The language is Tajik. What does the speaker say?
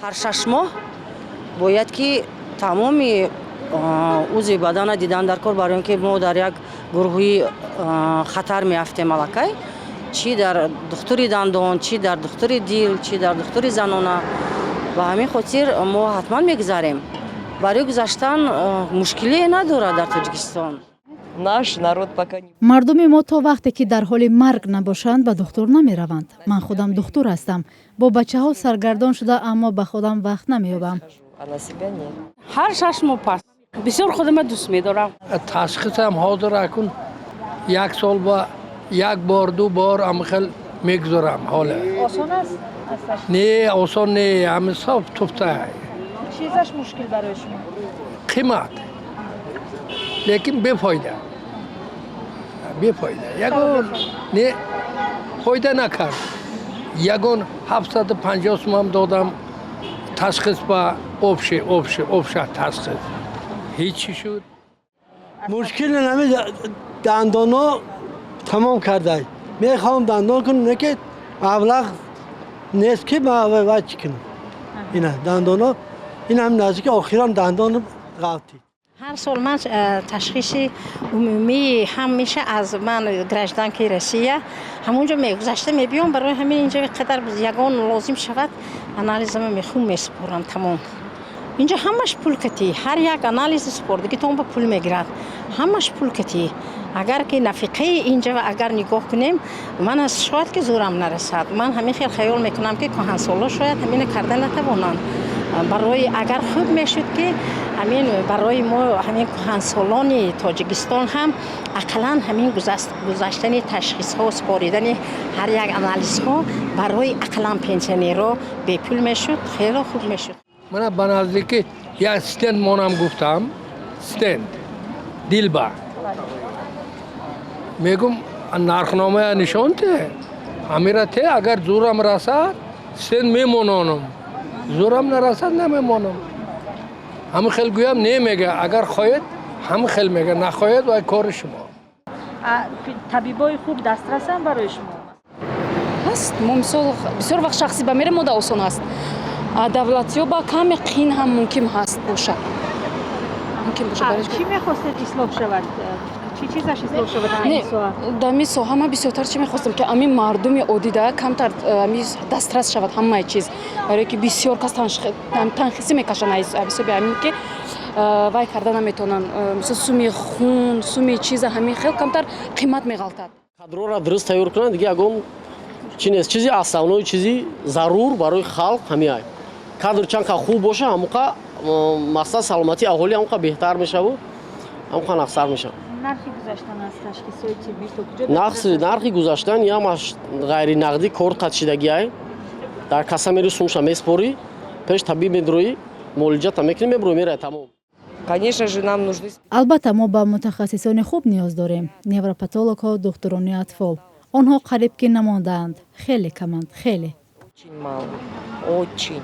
ҳар 6 моҳ бояд ки тамоми узви бадана дидан дар кор, барои он ки мо дар як гурӯҳи хатар меафтем аллакай, чӣ дар духтури дандон, чӣ дар духтури дил, чӣ дар духтури занона. ба ҳамин хотир мо ҳатман мегузарем. Барои гузаштан мушкилие надорад дар Тоҷикистон. Наш народ пока не... мардуми мо то вақте ки дар ҳоли марг набошанд ба духтур намераванд. Ман худам духтур ҳастам. Бо бачаҳо саргардон шуда, аммо ба худам вақт намеёбам. А на себя нет. ҳар 6 моҳ пас бисёр худама дӯст медорам. ташхисам ҳозир акун 1 сол ба 1 бор 2 бор амхел мегузарам. ҳола осон аст? не осон не, ҳамин соф туфта. чизаш мушкил барои шумо? қимат, лекин бефоида. Бефоида. Ягон не фоида накард. Ягон 750 сомам додам ташхис ба обша ташхис. ҳичи шуд. مشکل نمی دندانا تمام کرده. میخوام دندان کنم که ابلغ نیست که ما وچ کنم. اینا دندانا این هم نزدیک آخران دندان قطعی. هر سال من تشخیص عمومی هم میشه از من گرجدان که روسیه همونجا میگذشته میبیام، برای همین اینجا قدر یگان لازم شود آنالیزم میخوام میسپرم تمام. اینجا همش پول کتی، هر یک آنالیز سپرده که تو با پول میگیرد، همش پول کتی. اگر که نفقه اینجا و اگر نگاه کنیم من از شاید که زورم نرسد. من همین خیلی خیال میکنم که کهنسالا شاید همین کردن نتوانند. برای اگر خوب میشد که همین برای ما همین کهنسالان تاجیکستان هم اقلا همین گذشتن تشخیص ها و سپاریدن هر یک آنالیز ها برای اقلا پنسیونرها به پول میشد، خیلی خوب میشد. من به نزدیکی یک استند مانم گفتم، استند دیلبر میگم نرخنامه نشان ته امیره ته اگر زورم رسد استند میمونم، زورم نرسد نمیمونم. همه خیلی گویم نمیگه، اگر خواهید همه خیلی میگه، نخواهید و کار شما. طبیبای خوب دسترسن برای شما؟ هست ممثل بسیار وقت شخصی به میره مود آسان است. دولتی با کم قین هم ممکن هست باشه. ممکن باشه برای چی میخواستید اصلاح شود؟ چی چیزش اصلاح شود در این سوال؟ در این سوال همه بسیارتر چی میخواستم که همین مردم عادی ده کمتر همین دسترس شود همه چیز، برای که بسیار کس تنخیصی میکشن از بسیار همین که وای کردن نمیتونن، مثل سومی خون سومی چیز همین خیلی کمتر قیمت میغلطد. کادرها را درست تیار کنند دیگه اگه چی نیست، چیزی основной چیزی ضرور برای خلق همین است. کادر چند که خوب باشه همونقدر مسئله سلامتی اهالی همونقدر بهتر میشه و همونقدر نقصر میشه. نرخی گذاشتن از تشخیص‌های طبی تو کجا؟ نرخی گذاشتن یا ماش غیر نقدی کارت قطعیدگی است. در کاسه میری سومش میسپری، پیش طبیب میدروی، معالجه میکنی میبری میره تمام. Конечно же, нам нужны... البته ما با متخصصان خوب نیاز داریم. نوروپاتولوژها، دکتران اطفال. آنها قریب که نماندند. خیلی کمند، خیلی. Очень мало, очень.